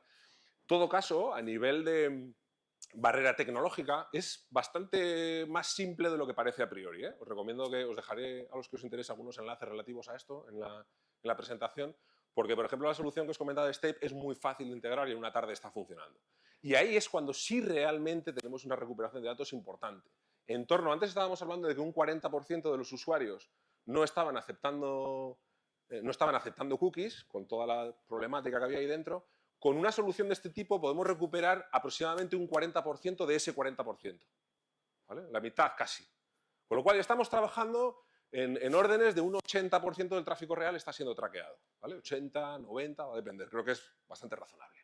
En todo caso, a nivel de barrera tecnológica, es bastante más simple de lo que parece a priori, ¿eh? Os recomiendo que os dejaré a los que os interese algunos enlaces relativos a esto en la presentación, porque, por ejemplo, la solución que os comentaba de Step es muy fácil de integrar y en una tarde está funcionando. Y ahí es cuando sí realmente tenemos una recuperación de datos importante. Antes estábamos hablando de que un 40% de los usuarios no estaban aceptando cookies, con toda la problemática que había ahí dentro. Con una solución de este tipo podemos recuperar aproximadamente un 40% de ese 40%. ¿Vale? La mitad casi. Con lo cual estamos trabajando en órdenes de un 80% del tráfico real está siendo traqueado, ¿vale? 80, 90, va a depender. Creo que es bastante razonable.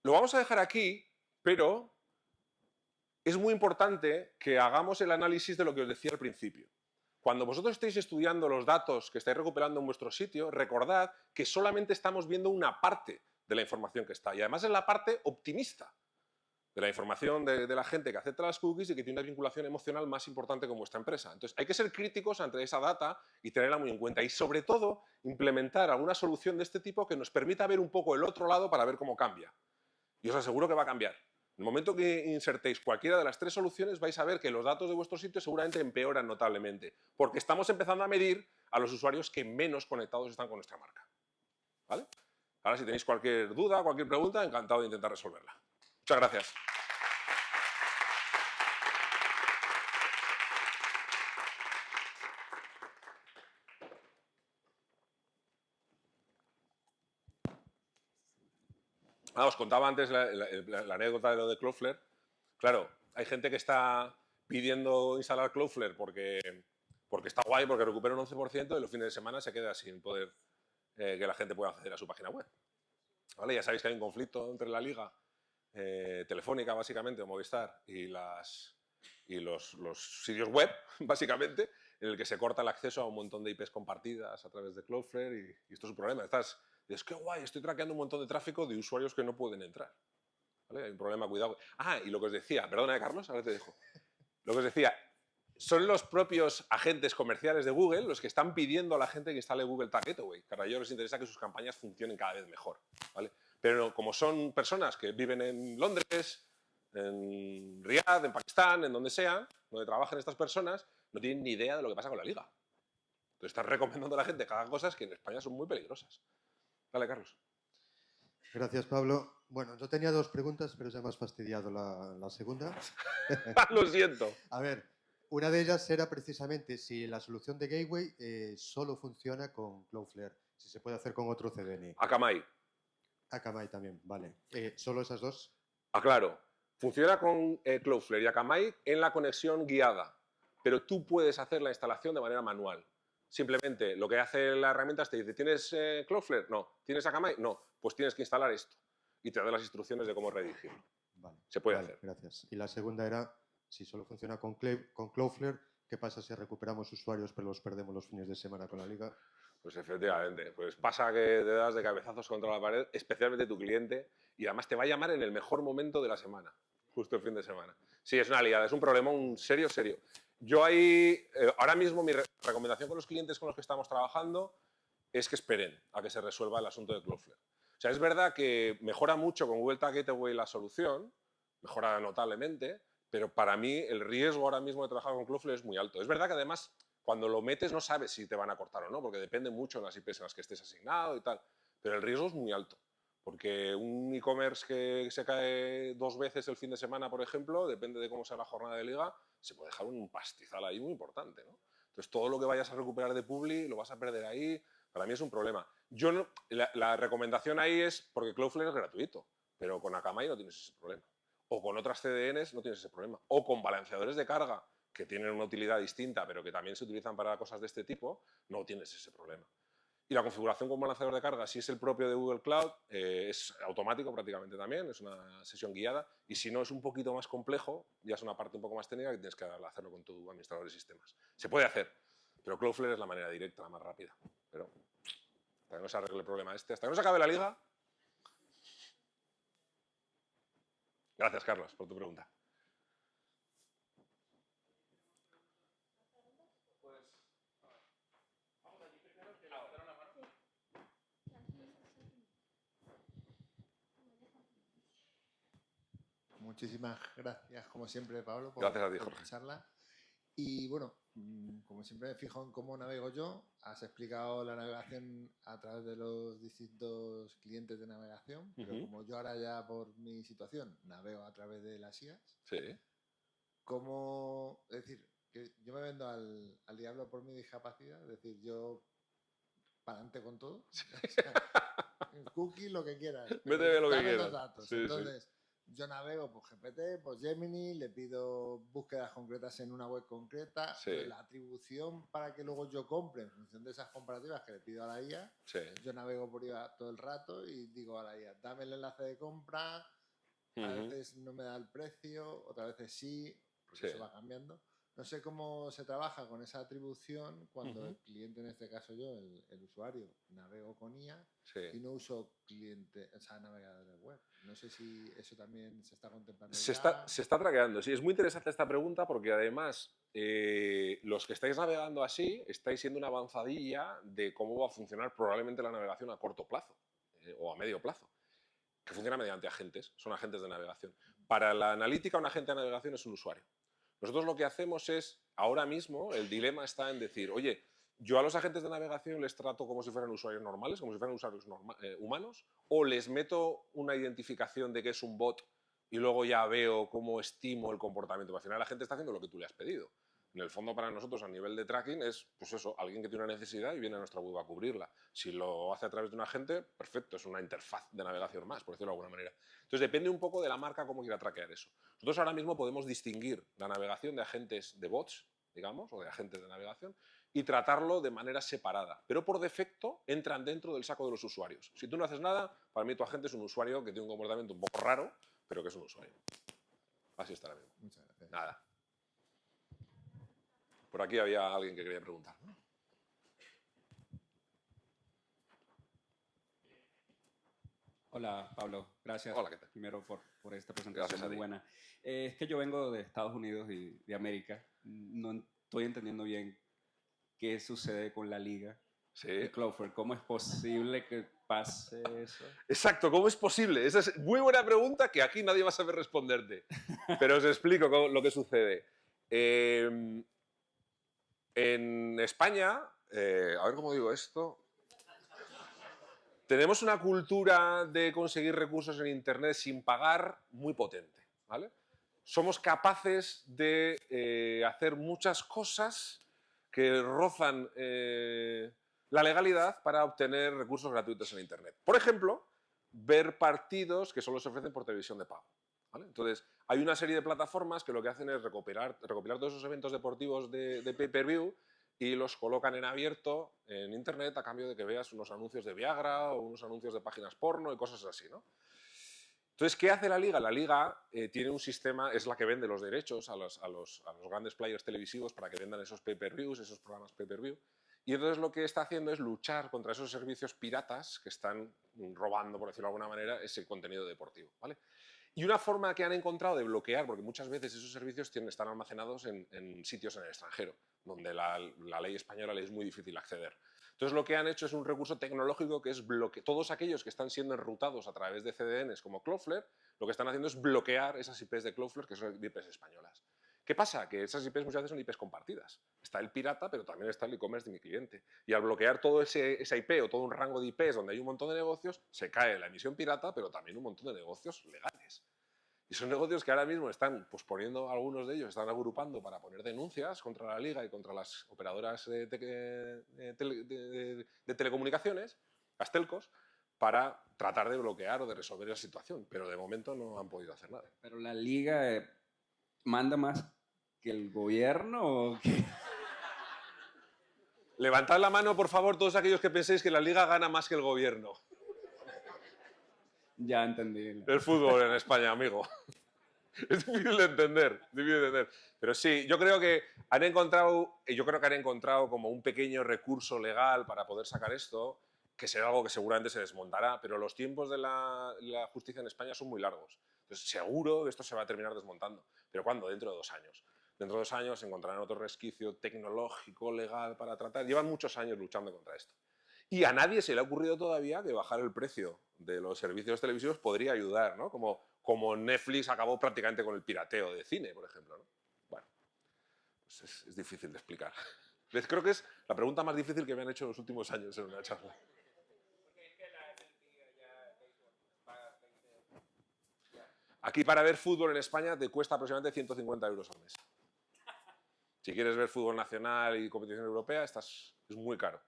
Lo vamos a dejar aquí, pero es muy importante que hagamos el análisis de lo que os decía al principio. Cuando vosotros estéis estudiando los datos que estáis recuperando en vuestro sitio, recordad que solamente estamos viendo una parte de la información que está. Y además es la parte optimista de la información de la gente que acepta las cookies y que tiene una vinculación emocional más importante con vuestra empresa. Entonces hay que ser críticos ante esa data y tenerla muy en cuenta. Y sobre todo, implementar alguna solución de este tipo que nos permita ver un poco el otro lado para ver cómo cambia. Y os aseguro que va a cambiar. En el momento que insertéis cualquiera de las tres soluciones, vais a ver que los datos de vuestro sitio seguramente empeoran notablemente, porque estamos empezando a medir a los usuarios que menos conectados están con nuestra marca. ¿Vale? Ahora, si tenéis cualquier duda, cualquier pregunta, encantado de intentar resolverla. Muchas gracias. Os contaba antes la anécdota de lo de Cloudflare. Claro, hay gente que está pidiendo instalar Cloudflare porque está guay, porque recupera un 11% y los fines de semana se queda sin poder que la gente pueda acceder a su página web. ¿Vale? Ya sabéis que hay un conflicto entre la liga telefónica, básicamente, o Movistar, y los sitios web, básicamente, en el que se corta el acceso a un montón de IPs compartidas a través de Cloudflare y esto es un problema. Es que guay, estoy traqueando un montón de tráfico de usuarios que no pueden entrar. ¿Vale? Hay un problema, cuidado. Ah, y lo que os decía, perdona, Carlos, ahora te dejo. Lo que os decía, son los propios agentes comerciales de Google los que están pidiendo a la gente que instale Google Tag Gateway. Que a ellos les interesa que sus campañas funcionen cada vez mejor. ¿Vale? Pero como son personas que viven en Londres, en Riad, en Pakistán, en donde sea, donde trabajan estas personas, no tienen ni idea de lo que pasa con la liga. Entonces están recomendando a la gente que haga cosas que en España son muy peligrosas. Dale, Carlos. Gracias, Pablo. Bueno, yo tenía dos preguntas, pero ya me has fastidiado la segunda. Lo siento. A ver, una de ellas era precisamente si la solución de Gateway solo funciona con Cloudflare, si se puede hacer con otro CDN. Akamai. Akamai también, vale. ¿Solo esas dos? Aclaro, funciona con Cloudflare y Akamai en la conexión guiada, pero tú puedes hacer la instalación de manera manual. Simplemente lo que hace la herramienta es te dice, ¿tienes Cloudflare? No. ¿Tienes Akamai? No. Pues tienes que instalar esto. Y te da las instrucciones de cómo redirigirlo. Vale. Se puede hacer. Gracias. Y la segunda era, si solo funciona con Cloudflare, ¿qué pasa si recuperamos usuarios pero los perdemos los fines de semana con la liga? Pues efectivamente, pues pasa que te das de cabezazos contra la pared, especialmente tu cliente, y además te va a llamar en el mejor momento de la semana, justo el fin de semana. Sí, es una liada, es un problema serio. Yo ahí, ahora mismo mi recomendación con los clientes con los que estamos trabajando es que esperen a que se resuelva el asunto de Cloudflare. O sea, es verdad que mejora mucho con Google Tag Gateway la solución, mejora notablemente, pero para mí el riesgo ahora mismo de trabajar con Cloudflare es muy alto. Es verdad que además cuando lo metes no sabes si te van a cortar o no, porque depende mucho de las IPs en las que estés asignado y tal, pero el riesgo es muy alto. Porque un e-commerce que se cae 2 veces el fin de semana, por ejemplo, depende de cómo sea la jornada de liga, se puede dejar un pastizal ahí muy importante, ¿no? Entonces, todo lo que vayas a recuperar de Publi lo vas a perder ahí. Para mí es un problema. Yo no, la recomendación ahí es porque Cloudflare es gratuito, pero con Akamai no tienes ese problema. O con otras CDNs no tienes ese problema. O con balanceadores de carga que tienen una utilidad distinta, pero que también se utilizan para cosas de este tipo, no tienes ese problema. Y la configuración con balanceador de carga, si es el propio de Google Cloud, es automático prácticamente también, es una sesión guiada. Y si no, es un poquito más complejo, ya es una parte un poco más técnica que tienes que hacerlo con tu administrador de sistemas. Se puede hacer, pero Cloudflare es la manera directa, la más rápida. Pero hasta que no se arregle el problema este, hasta que no se acabe la liga. Gracias, Carlos, por tu pregunta. Muchísimas gracias, como siempre, Pablo, por Gracias a ti, Jorge. la charla. Y bueno, como siempre me fijo en cómo navego yo. Has explicado la navegación a través de los distintos clientes de navegación, pero como yo ahora ya por mi situación navego a través de las IAS, Sí. ¿cómo? Es decir, que yo me vendo al diablo por mi discapacidad, es decir, yo para adelante con todo. O sea, cookie, lo que quieras. Méteme lo que dame quieras. los datos. Sí, Entonces, yo navego por GPT, por Gemini, le pido búsquedas concretas en una web concreta, Sí. pero la atribución para que luego yo compre en función de esas comparativas que le pido a la IA, Sí. yo navego por IA todo el rato y digo a la IA, dame el enlace de compra, a Ujú. veces no me da el precio, otras veces sí, porque Sí. eso va cambiando. No sé cómo se trabaja con esa atribución cuando Ujú. el cliente, en este caso yo, el usuario, navego con IA Sí. y no uso navegadores web. No sé si eso también se está contemplando Se ya. está traqueando. Sí, es muy interesante esta pregunta porque además los que estáis navegando así estáis siendo una avanzadilla de cómo va a funcionar probablemente la navegación a corto plazo o a medio plazo, que funciona mediante agentes, son agentes de navegación. Para la analítica, un agente de navegación es un usuario. Nosotros lo que hacemos es, ahora mismo, el dilema está en decir, oye, yo a los agentes de navegación les trato como si fueran usuarios normales, como si fueran usuarios humanos, o les meto una identificación de que es un bot y luego ya veo cómo estimo el comportamiento. Porque al final la gente está haciendo lo que tú le has pedido. En el fondo, para nosotros, a nivel de tracking, es pues eso, alguien que tiene una necesidad y viene a nuestra web a cubrirla. Si lo hace a través de un agente, perfecto, es una interfaz de navegación más, por decirlo de alguna manera. Entonces, depende un poco de la marca cómo quiera traquear eso. Nosotros ahora mismo podemos distinguir la navegación de agentes de bots, digamos, o de agentes de navegación, y tratarlo de manera separada. Pero por defecto entran dentro del saco de los usuarios. Si tú no haces nada, para mí tu agente es un usuario que tiene un comportamiento un poco raro, pero que es un usuario. Así está ahora mismo. Muchas gracias. Nada. Por aquí había alguien que quería preguntar, ¿no? Hola, Pablo. Gracias Hola, ¿qué tal? primero por esta Gracias presentación a muy ti. buena. Es que yo vengo de Estados Unidos y de América. No estoy entendiendo bien qué sucede con la liga Sí. de Cloudflare. ¿Cómo es posible que pase eso? Exacto, ¿cómo es posible? Esa es muy buena pregunta que aquí nadie va a saber responderte. Pero os explico lo que sucede. En España, a ver cómo digo esto, tenemos una cultura de conseguir recursos en Internet sin pagar muy potente, ¿vale? Somos capaces de hacer muchas cosas que rozan la legalidad para obtener recursos gratuitos en Internet. Por ejemplo, ver partidos que solo se ofrecen por televisión de pago, ¿vale? Entonces, hay una serie de plataformas que lo que hacen es recopilar todos esos eventos deportivos de pay-per-view y los colocan en abierto en Internet a cambio de que veas unos anuncios de Viagra o unos anuncios de páginas porno y cosas así, ¿no? Entonces, ¿qué hace la Liga? La Liga tiene un sistema, es la que vende los derechos a los grandes players televisivos para que vendan esos pay-per-views, esos programas pay-per-view. Y entonces lo que está haciendo es luchar contra esos servicios piratas que están robando, por decirlo de alguna manera, ese contenido deportivo, ¿vale? Y una forma que han encontrado de bloquear, porque muchas veces esos servicios están almacenados en sitios en el extranjero, donde la ley española les es muy difícil acceder. Entonces lo que han hecho es un recurso tecnológico que es bloquear. Todos aquellos que están siendo enrutados a través de CDNs como Cloudflare, lo que están haciendo es bloquear esas IPs de Cloudflare, que son IPs españolas. ¿Qué pasa? Que esas IPs muchas veces son IPs compartidas. Está el pirata, pero también está el e-commerce de mi cliente. Y al bloquear todo esa IP o todo un rango de IPs donde hay un montón de negocios, se cae la emisión pirata, pero también un montón de negocios legales. Y son negocios que ahora mismo están poniendo, algunos de ellos están agrupando para poner denuncias contra la Liga y contra las operadoras de telecomunicaciones, las telcos, para tratar de bloquear o de resolver esa situación. Pero de momento no han podido hacer nada. ¿Pero la liga manda más que el gobierno o qué? Levantad la mano, por favor, todos aquellos que penséis que la Liga gana más que el gobierno. Ya entendí. El fútbol en España, amigo. Es difícil de entender, Pero sí, yo creo que han encontrado como un pequeño recurso legal para poder sacar esto, que será algo que seguramente se desmontará, pero los tiempos de la justicia en España son muy largos. Entonces, seguro que esto se va a terminar desmontando. ¿Pero cuándo? Dentro de 2 años. Dentro de 2 años encontrarán otro resquicio tecnológico, legal para tratar. Llevan muchos años luchando contra esto. Y a nadie se le ha ocurrido todavía que bajar el precio de los servicios televisivos podría ayudar, ¿no? Como Netflix acabó prácticamente con el pirateo de cine, por ejemplo, ¿no? Bueno, pues es difícil de explicar. Creo que es la pregunta más difícil que me han hecho en los últimos años en una charla. Aquí para ver fútbol en España te cuesta aproximadamente 150 euros al mes. Si quieres ver fútbol nacional y competición europea, es muy caro.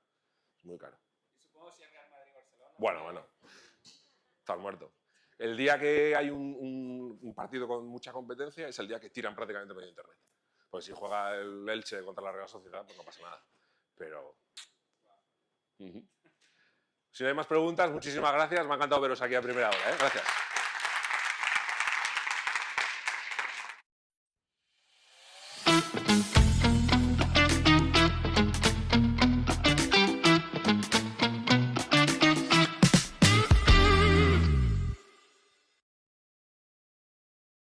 Es muy caro. Y supongo si es Real Madrid-Barcelona. Bueno. Estás muerto. El día que hay un partido con mucha competencia es el día que tiran prácticamente medio internet. Pues si juega el Elche contra la Real Sociedad, pues no pasa nada. Pero... Si no hay más preguntas, muchísimas gracias. Me ha encantado veros aquí a primera hora. Gracias.